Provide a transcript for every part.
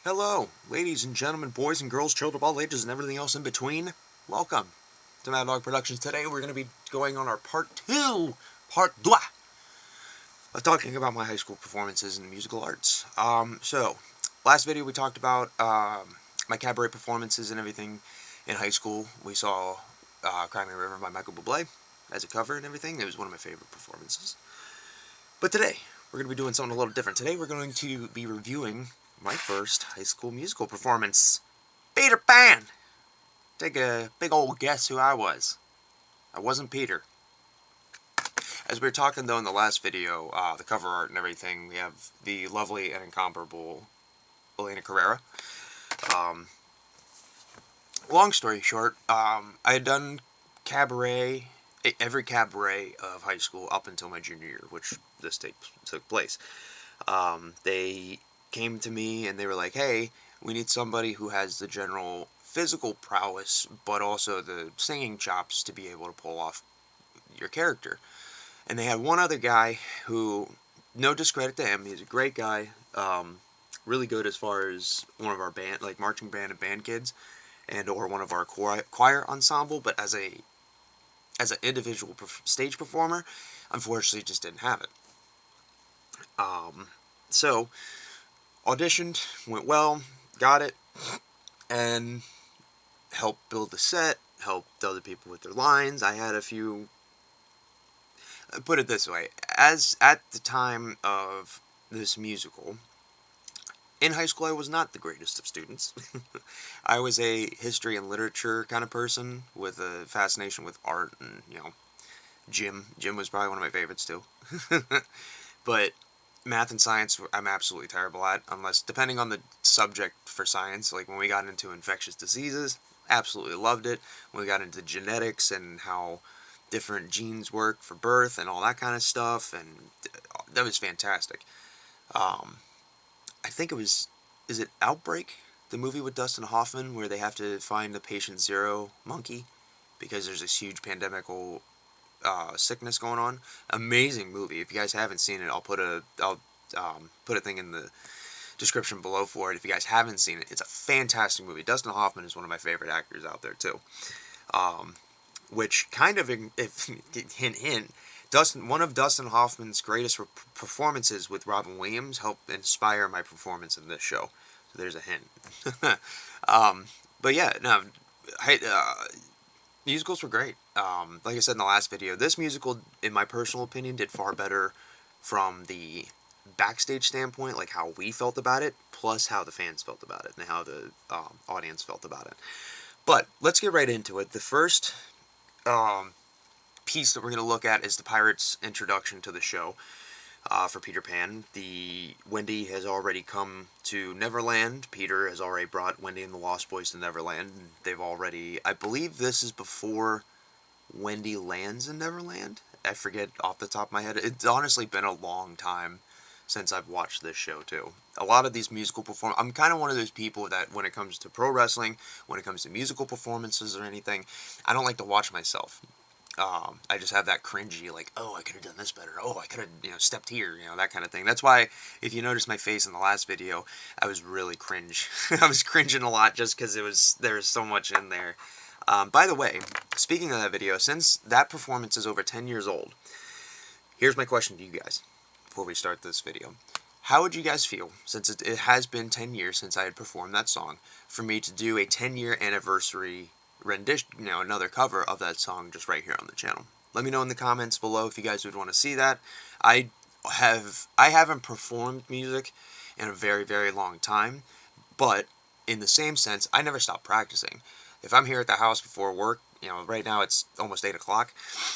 Hello, ladies and gentlemen, boys and girls, children of all ages, and everything else in between. Welcome to Mad Dog Productions. Today we're going to be going on our part two of talking about my high school performances in musical arts. Last video we talked about my cabaret performances and everything in high school. We saw Cry Me a River by Michael Bublé as a cover and everything. It was one of my favorite performances. But today, we're going to be doing something a little different. Today we're going to be reviewing my first high school musical performance, Peter Pan. Take a big old guess who I was. I wasn't Peter. As we were talking though in the last video, the cover art and everything, we have the lovely and incomparable Elena Carrera. Long story short, I had done cabaret, every cabaret of high school up until my junior year, which this took place. They came to me and they were like, hey, we need somebody who has the general physical prowess, but also the singing chops to be able to pull off your character. And they had one other guy who, no discredit to him, he's a great guy, really good as far as one of our band, like marching band and band kids, and or one of our choir ensemble, but as an individual stage performer, unfortunately just didn't have it. So, auditioned, went well, got it, and helped build the set, helped other people with their lines. I had a few, put it this way, as at the time of this musical, in high school I was not the greatest of students. I was a history and literature kind of person with a fascination with art and, gym. Gym was probably one of my favorites too. But math and science I'm absolutely terrible at, unless depending on the subject for science. Like when we got into infectious diseases, absolutely loved it. When we got into genetics and how different genes work for birth and all that kind of stuff, and that was fantastic. I think it was, is it Outbreak, the movie with Dustin Hoffman where they have to find the patient zero monkey because there's this huge pandemical sickness going on. Amazing movie. If you guys haven't seen it, I'll put a thing in the description below for it. If you guys haven't seen it, it's a fantastic movie. Dustin Hoffman is one of my favorite actors out there too. Which kind of, if hint hint, one of Dustin Hoffman's greatest performances with Robin Williams helped inspire my performance in this show. So there's a hint. But yeah, no, musicals were great. Like I said in the last video, this musical, in my personal opinion, did far better from the backstage standpoint, like how we felt about it, plus how the fans felt about it, and how the audience felt about it. But let's get right into it. The first piece that we're going to look at is the pirate's introduction to the show for Peter Pan. Wendy has already come to Neverland. Peter has already brought Wendy and the Lost Boys to Neverland. They've already, I believe this is before Wendy lands in Neverland. I forget off the top of my head. It's honestly been a long time since I've watched this show too. A lot of these musical I'm kind of one of those people that when it comes to pro wrestling, when it comes to musical performances or anything, I don't like to watch myself. I just have that cringy, like, oh, I could have done this better. Oh, I could have, stepped here, that kind of thing. That's why, if you notice my face in the last video, I was really cringe. I was cringing a lot just because there was so much in there. By the way, speaking of that video, since that performance is over 10 years old, here's my question to you guys before we start this video. How would you guys feel, since it has been 10 years since I had performed that song, for me to do a 10-year anniversary rendition, another cover of that song just right here on the channel? Let me know in the comments below if you guys would want to see that. I haven't performed music in a very, very long time, but in the same sense, I never stop practicing. If I'm here at the house before work, right now it's almost 8 o'clock.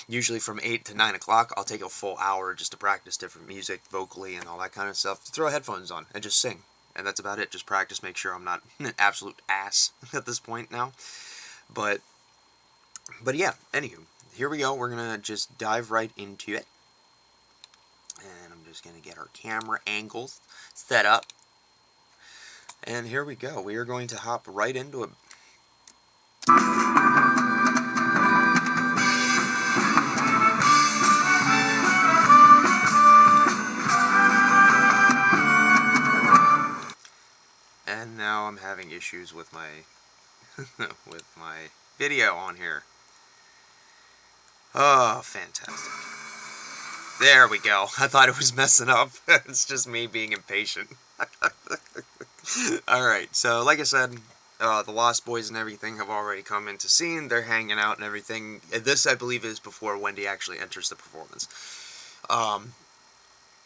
Usually from 8 to 9 o'clock, I'll take a full hour just to practice different music vocally and all that kind of stuff. Throw headphones on and just sing. And that's about it. Just practice, make sure I'm not an absolute ass at this point now. But yeah, anywho, here we go. We're going to just dive right into it. And I'm just going to get our camera angles set up. And here we go. We are going to hop right into it. And issues with my with my video on here. Oh, fantastic. There we go. I thought it was messing up. It's just me being impatient. Alright, so like I said, the Lost Boys and everything have already come into scene. They're hanging out and everything. This, I believe, is before Wendy actually enters the performance.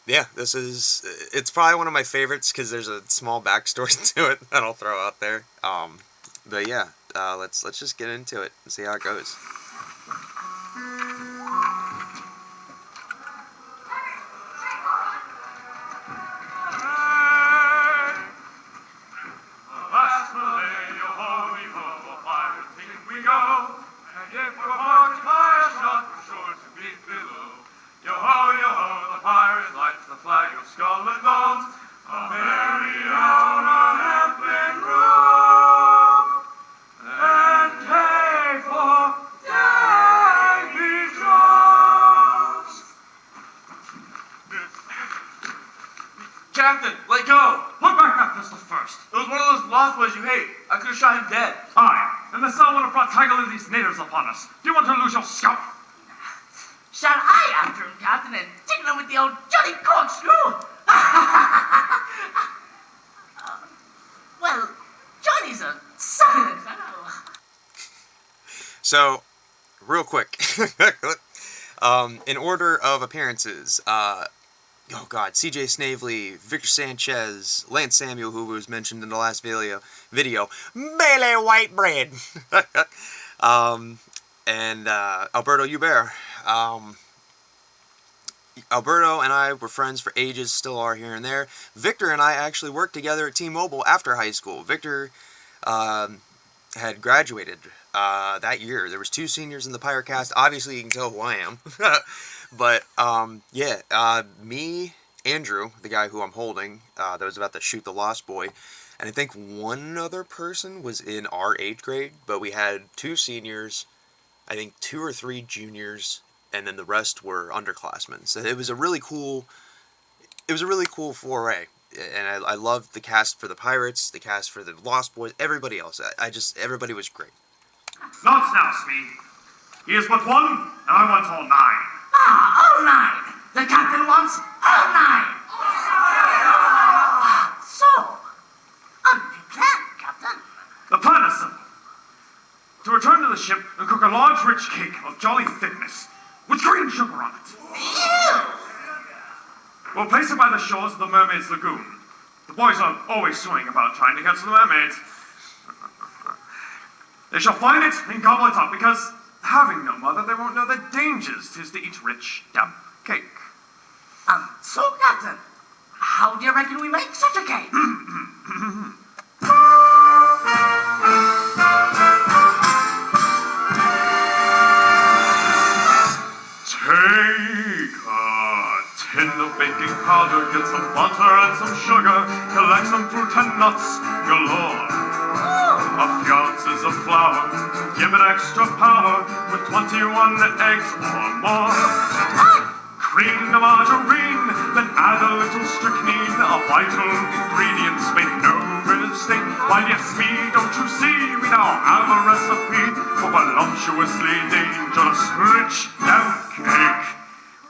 Yeah, it's probably one of my favorites because there's a small backstory to it that I'll throw out there. But yeah, let's just get into it and see how it goes. Captain, let go! Put back that pistol first. It was one of those Lost Boys you hate. I could have shot him dead. Aye, and the sun would have brought Tiger and these natives upon us. Do you want to lose your scalp? Shall I after him, Captain, and tickle him with the old Johnny corkscrew? Well, Johnny's a silent fellow. So, real quick, in order of appearances, oh god, C.J. Snavely, Victor Sanchez, Lance Samuel, who was mentioned in the last video, Bailey White Bread, and Alberto Hubert. Alberto and I were friends for ages, still are here and there. Victor and I actually worked together at T-Mobile after high school. Victor had graduated that year. There was 2 seniors in the Pirate cast. Obviously, you can tell who I am. But, yeah, me, Andrew, the guy who I'm holding, that was about to shoot the Lost Boy, and I think one other person was in our 8th grade, but we had 2 seniors, I think 2 or 3 juniors, and then the rest were underclassmen. So it was a really cool foray, and I loved the cast for the Pirates, the cast for the Lost Boys, everybody else. Everybody was great. Not now, Smee. He is but one, and I want all 9. All 9. The captain wants all 9. So, your plan, Captain? The plan is simple. To return to the ship and cook a large, rich cake of jolly thickness with green sugar on it. Ew! We'll place it by the shores of the Mermaid's Lagoon. The boys are always suing about trying to catch the mermaids. They shall find it and gobble it up, because having no mother, they won't know the dangers 'tis to eat rich, damp cake. So, Captain, how do you reckon we make such a cake? Take a tin of baking powder, get some butter and some sugar, collect some fruit and nuts galore. A few ounces of flour to give it extra power, with 21 eggs or more. Cream the margarine, then add a little strychnine, a vital ingredient, make no mistake. Why, yes, me, don't you see, we now have a recipe for voluptuously dangerous rich damp cake.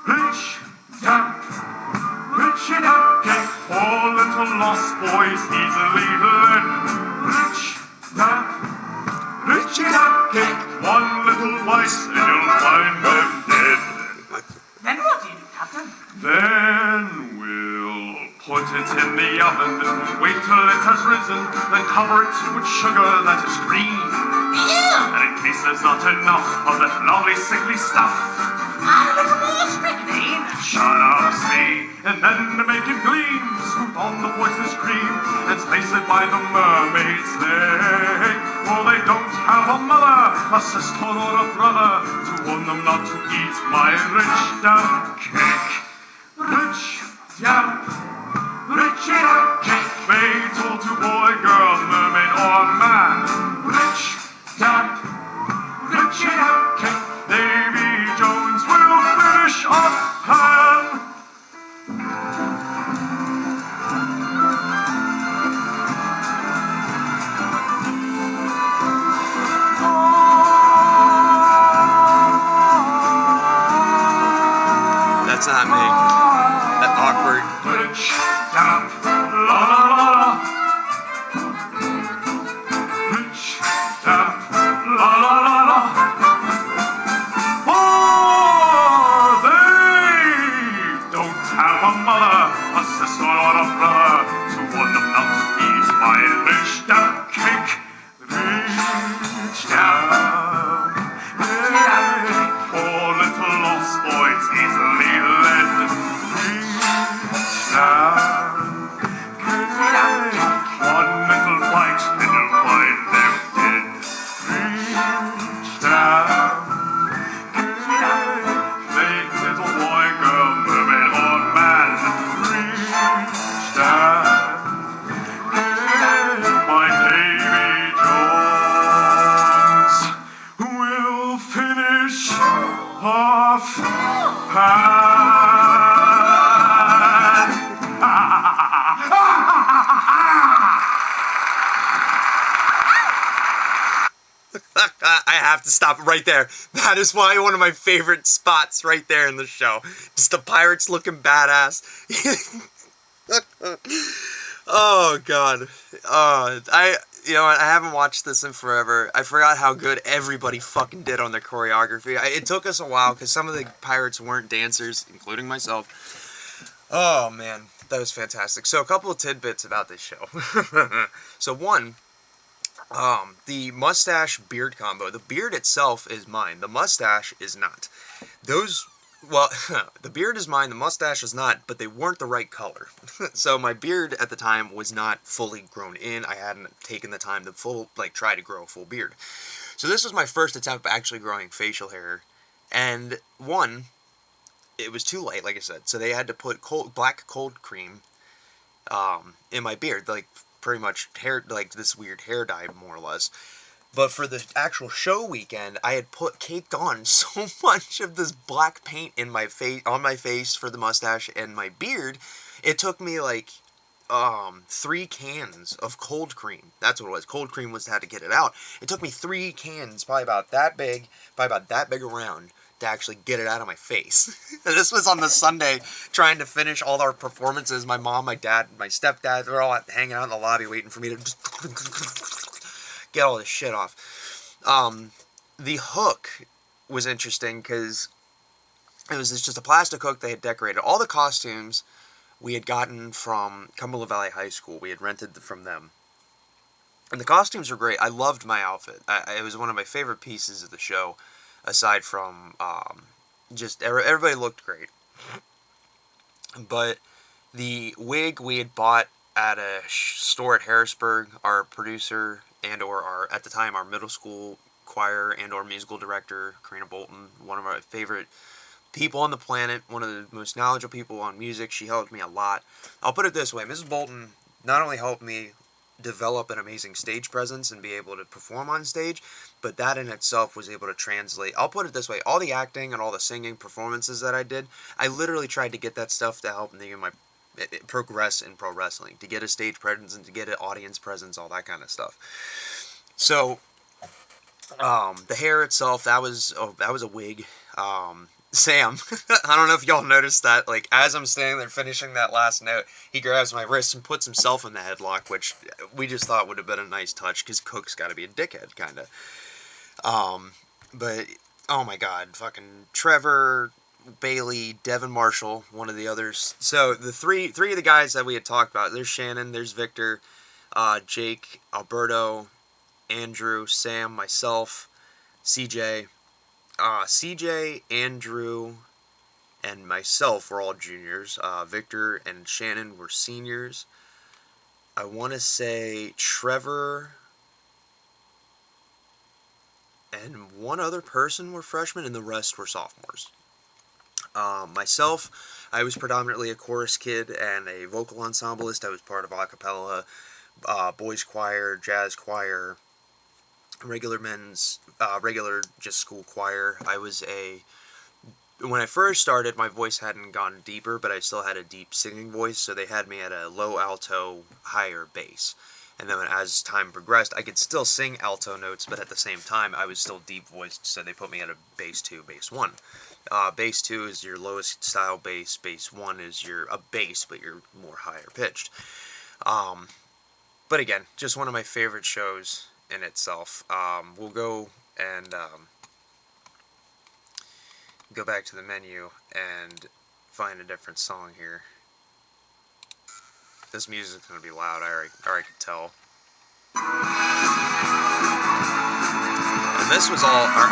Rich damp cake, poor little Lost Boys easily led. Rich damp cake, one little mice and you'll find them dead. Then what do you do, Captain? Then we'll put it in the oven and wait till it has risen, then cover it with sugar that is green. Ew! And in case there's not enough of that lovely sickly stuff, A little more strychnine. shut up, Smee, and then to make it gleam, scoop on the poisonous cream and place it by the mermaid's leg. For they don't have a mother, a sister or a brother, to warn them not to eat my rich damp cake. Rich damp cake, made all to boy, girl, mermaid, or man. Rich damp cake, Davy Jones will finish off hand. of I have to stop right there. That is why one of my favorite spots right there in the show. Just the pirates looking badass. Oh god. I haven't watched this in forever. I forgot how good everybody fucking did on their choreography. It took us a while because some of the pirates weren't dancers, including myself. Oh man, that was fantastic. So a couple of tidbits about this show. So one, the mustache beard combo. The beard itself is mine. The mustache is not. Those, well, the beard is mine. The mustache is not. But they weren't the right color. So my beard at the time was not fully grown in. I hadn't taken the time to try to grow a full beard. So this was my first attempt at actually growing facial hair, and one, it was too late, like I said. So they had to put black cold cream in my beard, like pretty much hair, like this weird hair dye, more or less. But for the actual show weekend, I had caked on so much of this black paint in my face, on my face for the mustache and my beard. It took me like 3 cans of cold cream. That's what it was. Cold cream was had to get it out. It took me 3 cans, probably about that big around, to actually get it out of my face. And this was on the Sunday, trying to finish all our performances. My mom, my dad, my stepdad, they're all hanging out in the lobby waiting for me to just get all this shit off. The hook was interesting because it was just a plastic hook they had decorated. All the costumes we had gotten from Cumberland Valley High School. We had rented from them. And the costumes were great. I loved my outfit. It was one of my favorite pieces of the show, aside from just everybody looked great. But the wig we had bought at a store at Harrisburg, our producer at the time, our middle school choir and or musical director, Karina Bolton, one of my favorite people on the planet, one of the most knowledgeable people on music. She helped me a lot. I'll put it this way, Mrs. Bolton not only helped me develop an amazing stage presence and be able to perform on stage, but that in itself was able to translate. I'll put it this way, all the acting and all the singing performances that I did, I literally tried to get that stuff to help me in my progress in pro wrestling, to get a stage presence and to get an audience presence, all that kind of stuff. So the hair itself, that was a wig. Sam, I don't know if y'all noticed that, like, as I'm standing there finishing that last note, he grabs my wrist and puts himself in the headlock, which we just thought would have been a nice touch, because Cook's got to be a dickhead, kind of. But, oh my god, fucking Trevor, Bailey, Devin Marshall, one of the others. So, the three of the guys that we had talked about, there's Shannon, there's Victor, Jake, Alberto, Andrew, Sam, myself, CJ. CJ, Andrew, and myself were all juniors. Victor and Shannon were seniors. I want to say Trevor and one other person were freshmen, and the rest were sophomores. Myself, I was predominantly a chorus kid and a vocal ensemblist. I was part of a cappella, boys choir, jazz choir, regular just school choir. When I first started, my voice hadn't gone deeper, but I still had a deep singing voice, so they had me at a low alto, higher bass. And then as time progressed, I could still sing alto notes, but at the same time, I was still deep voiced, so they put me at a bass 2, bass 1. Bass 2 is your lowest style bass, bass 1 is a bass, but you're more higher pitched. But again, just one of my favorite shows in itself. We'll go and go back to the menu and find a different song here. This music's gonna be loud, I already could tell. And this was all our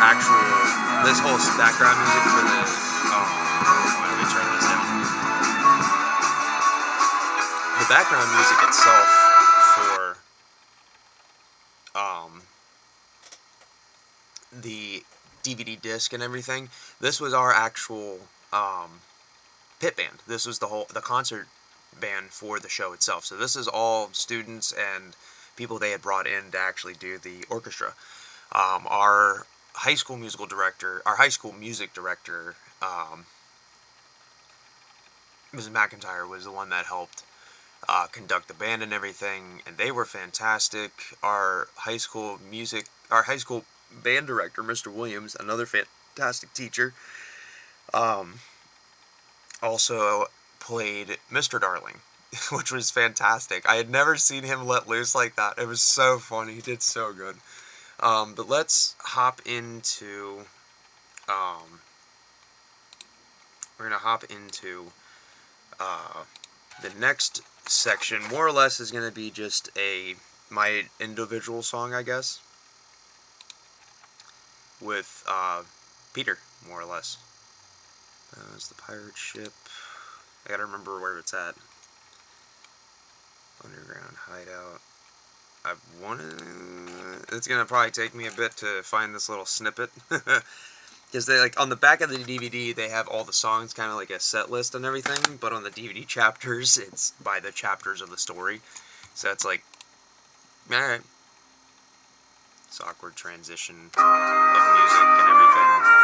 this whole background music for the, let me turn this down. The background music itself for the DVD disc and everything, this was our actual pit band. This was the concert band for the show itself. So this is all students and people they had brought in to actually do the orchestra. Our high school musical director, our high school music director, Mrs. McIntyre, was the one that helped conduct the band and everything, and they were fantastic. Our high school band director, Mr. Williams, another fantastic teacher, also played Mr. Darling, which was fantastic. I had never seen him let loose like that. It was so funny. He did so good. But let's hop into, we're going to hop into the next section. More or less is going to be just my individual song, I guess, with Peter, more or less. It's the pirate ship. I gotta remember where it's at. Underground hideout. It's gonna probably take me a bit to find this little snippet. Because they, like, on the back of the DVD, they have all the songs, kind of like a set list and everything, but on the DVD chapters, it's by the chapters of the story. So it's like, alright. It's awkward transition of music and everything.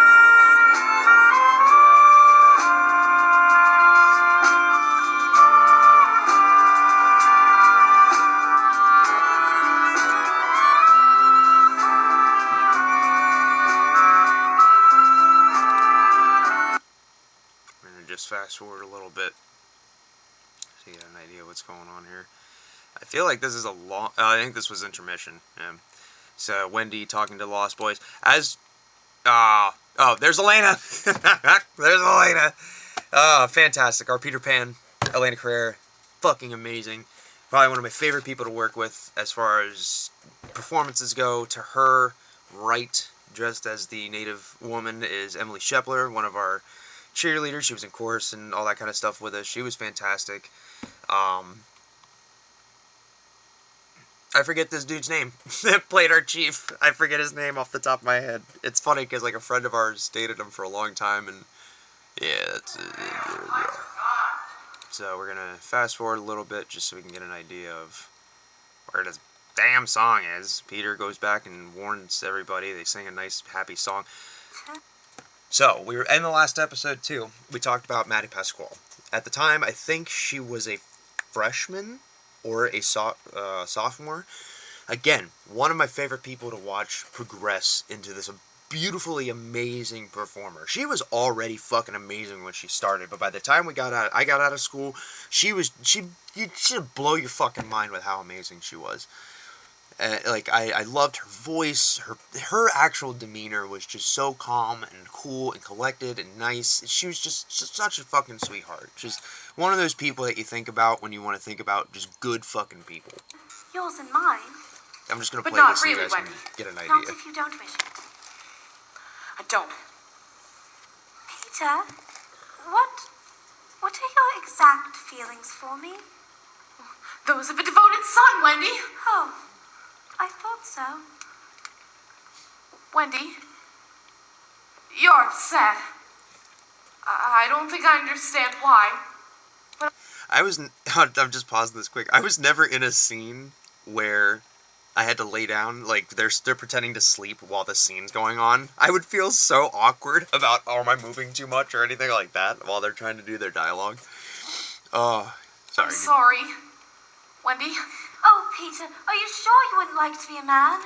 Just fast forward a little bit so you get an idea what's going on here. I feel like this is a long... I think this was intermission. So Wendy talking to the Lost Boys. There's Elena! There's Elena! Fantastic. Our Peter Pan, Elena Carrera, fucking amazing. Probably one of my favorite people to work with as far as performances go. To her right, dressed as the native woman, is Emily Shepler, one of our cheerleader. She was in chorus and all that kind of stuff with us. She was fantastic. I forget this dude's name that played our chief. I forget his name off the top of my head. It's funny because, like, a friend of ours dated him for a long time, and yeah, that's so we're gonna fast forward a little bit just so we can get an idea of where this damn song is. Peter goes back and warns everybody. They sing a nice, happy song. So, we were in the last episode, too, we talked about Maddie Pasquale. At the time, I think she was a freshman or a sophomore. Again, one of my favorite people to watch progress into this beautifully amazing performer. She was already fucking amazing when she started, but by the time I got out of school, she'd blow your fucking mind with how amazing she was. I loved her voice. Her actual demeanor was just so calm and cool and collected and nice. She was just such a fucking sweetheart. Just one of those people that you think about when you want to think about just good fucking people. Yours and mine. I'm just gonna But play not this so you really, guys can Wendy. get an Not idea. if you don't wish it. I don't. Peter, what are your exact feelings for me? Those of a devoted son, Wendy. Oh, I thought so. Wendy, you're upset. I don't think I understand why. I'm just pausing this quick. I was never in a scene where I had to lay down, like, they're pretending to sleep while the scene's going on. I would feel so awkward about, am I moving too much or anything like that while they're trying to do their dialogue. Oh, sorry. I'm sorry. Wendy? Oh, Peter, are you sure you wouldn't like to be a man?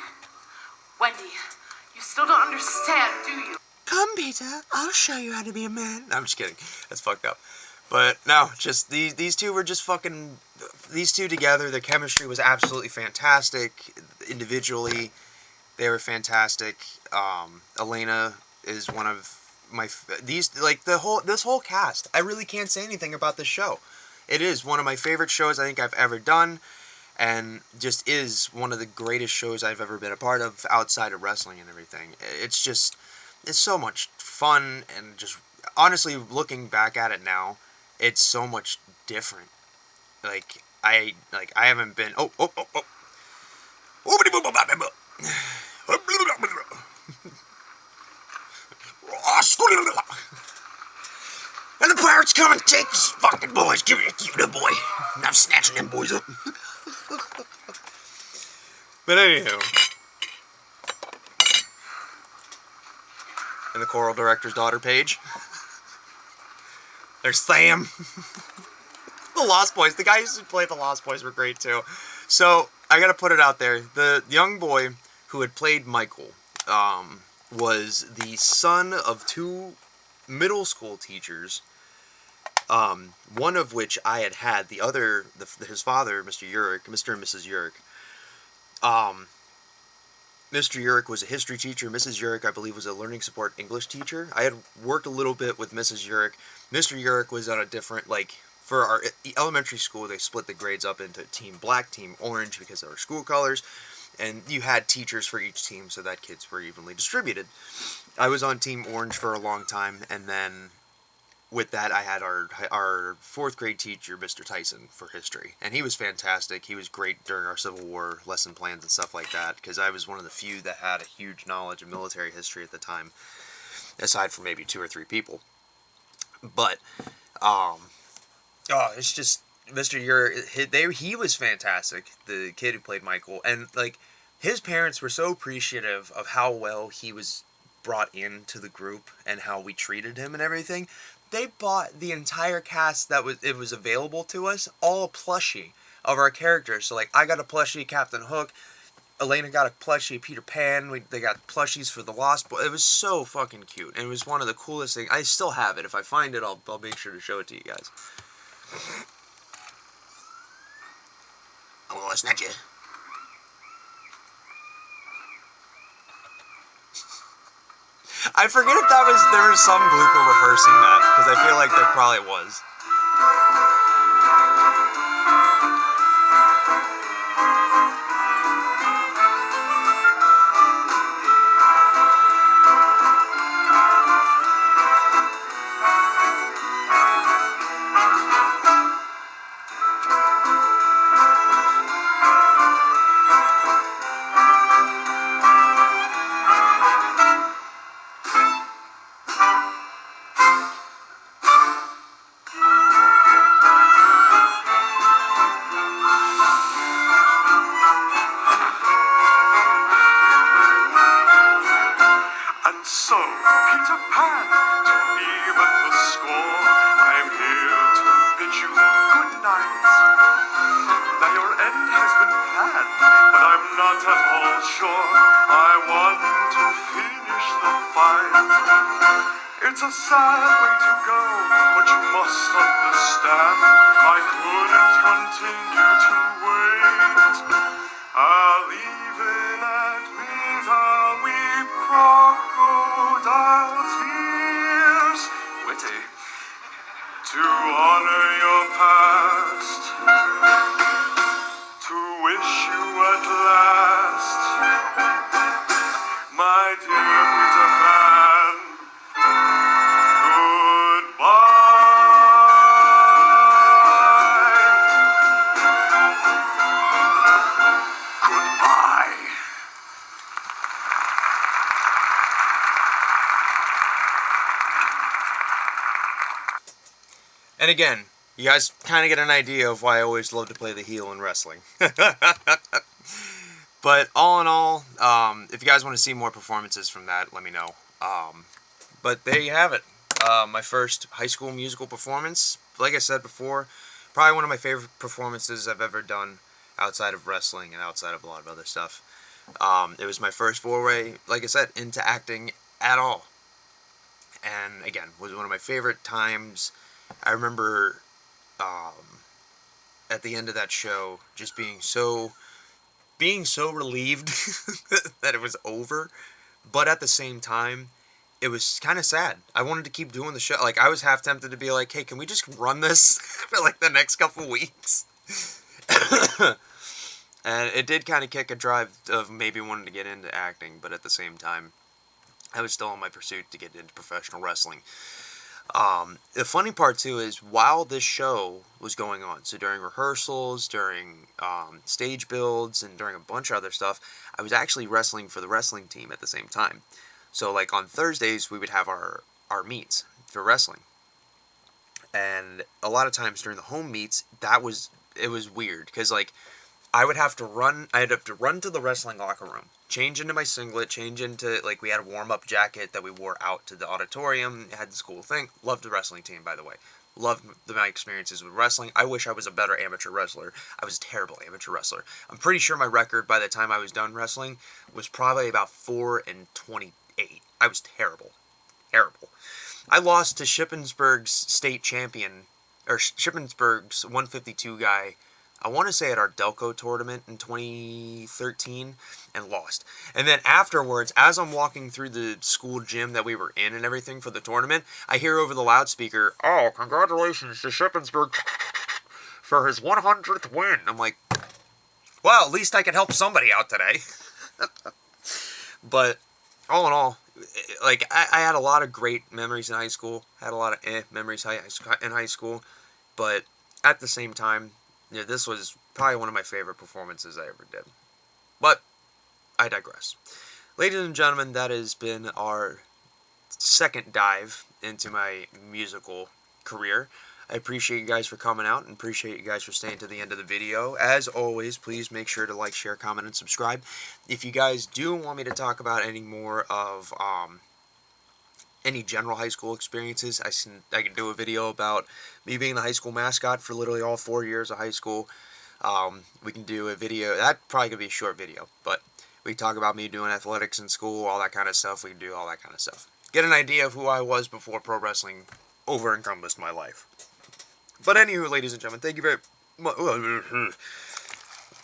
Wendy, you still don't understand, do you? Come, Peter, I'll show you how to be a man. No, I'm just kidding. That's fucked up. But no, just these two were just fucking... These two together, their chemistry was absolutely fantastic. Individually, they were fantastic. Elena is one of my... this whole cast. I really can't say anything about this show. It is one of my favorite shows I think I've ever done. And just is one of the greatest shows I've ever been a part of outside of wrestling and everything. It's so much fun, and just honestly looking back at it now, it's so much different. I haven't been and the pirates come and take these fucking boys. Give me a boy. And I'm snatching them boys up. But anywho, choral director's daughter, Paige. There's Sam. The Lost Boys. The guys who played the Lost Boys were great too. So I gotta put it out there. The young boy who had played Michael was the son of two middle school teachers. One of which I had. The other, his father, Mr. and Mrs. Urick. Mr. Urick was a history teacher. Mrs. Urick, I believe, was a learning support English teacher. I had worked a little bit with Mrs. Urick. Mr. Urick was on a different, for our elementary school, they split the grades up into Team Black, Team Orange, because of our school colors. And you had teachers for each team so that kids were evenly distributed. I was on Team Orange for a long time, and then with that, I had our fourth grade teacher, Mr. Tyson, for history. And he was fantastic. He was great during our Civil War lesson plans and stuff like that, because I was one of the few that had a huge knowledge of military history at the time, aside from maybe 2 or 3 people. But, it's just, Mr. Urick, he was fantastic, the kid who played Michael. And, his parents were so appreciative of how well he was brought into the group and how we treated him and everything. They bought the entire cast that was available to us, all a plushie of our characters. So, I got a plushie Captain Hook, Elena got a plushie Peter Pan, they got plushies for the Lost Boys. It was so fucking cute, and it was one of the coolest things. I still have it. If I find it, I'll make sure to show it to you guys. Oh, it's not you. I forget if there was some blooper rehearsing that, because I feel like there probably was. It's a sad way to go, but you must understand I couldn't continue to wait. I'll even admit I'll weep crocodile tears, witty, to honor your past, to wish you at last, my dear Peter Pan, and again, you guys kind of get an idea of why I always love to play the heel in wrestling. But all in all, if you guys want to see more performances from that, let me know. But there you have it. My first High School Musical performance. Like I said before, probably one of my favorite performances I've ever done outside of wrestling and outside of a lot of other stuff. It was my first foray, like I said, into acting at all. And again, was one of my favorite times. I remember at the end of that show just being so relieved that it was over, but at the same time it was kind of sad. I wanted to keep doing the show. I was half tempted to be like, hey, can we just run this for the next couple weeks? And it did kind of kick a drive of maybe wanting to get into acting, but at the same time I was still on my pursuit to get into professional wrestling. The funny part too is while this show was going on, so during rehearsals, during stage builds, and during a bunch of other stuff, I was actually wrestling for the wrestling team at the same time. So on Thursdays we would have our meets for wrestling, and a lot of times during the home meets it was weird because I'd have to run to the wrestling locker room change into my singlet, change into, like, we had a warm-up jacket that we wore out to the auditorium. It had this cool thing. Loved the wrestling team, by the way. Loved my experiences with wrestling. I wish I was a better amateur wrestler. I was a terrible amateur wrestler. I'm pretty sure my record by the time I was done wrestling was probably about 4-28. I was terrible. Terrible. I lost to Shippensburg's state champion, or Shippensburg's 152 guy, I want to say at our Delco tournament in 2013, and lost. And then afterwards, as I'm walking through the school gym that we were in and everything for the tournament, I hear over the loudspeaker, "Oh, congratulations to Shippensburg for his 100th win." I'm like, well, at least I can help somebody out today. But all in all, like, I had a lot of great memories in high school. Had a lot of memories in high school. But at the same time, yeah, this was probably one of my favorite performances I ever did. But I digress. Ladies and gentlemen, that has been our second dive into my musical career. I appreciate you guys for coming out and appreciate you guys for staying to the end of the video. As always, please make sure to like, share, comment, and subscribe. If you guys do want me to talk about any more of any general high school experiences, I can do a video about me being the high school mascot for literally all 4 years of high school. We can do a video, that's probably going to be a short video, but we can talk about me doing athletics in school, all that kind of stuff. We can do all that kind of stuff. Get an idea of who I was before pro wrestling over-encompassed my life. But anywho, ladies and gentlemen, thank you very much.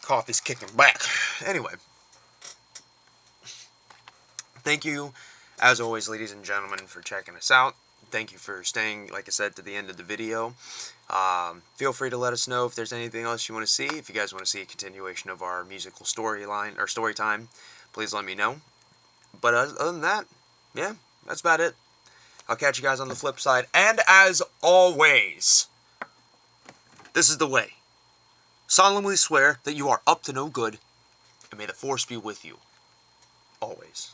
Cough is kicking back. Anyway, thank you, as always, ladies and gentlemen, for checking us out. Thank you for staying, like I said, to the end of the video. Feel free to let us know if there's anything else you want to see. If you guys want to see a continuation of our musical storyline or story time, please let me know. But other than that, yeah, that's about it. I'll catch you guys on the flip side. And as always, this is the way. Solemnly swear that you are up to no good, and may the force be with you. Always.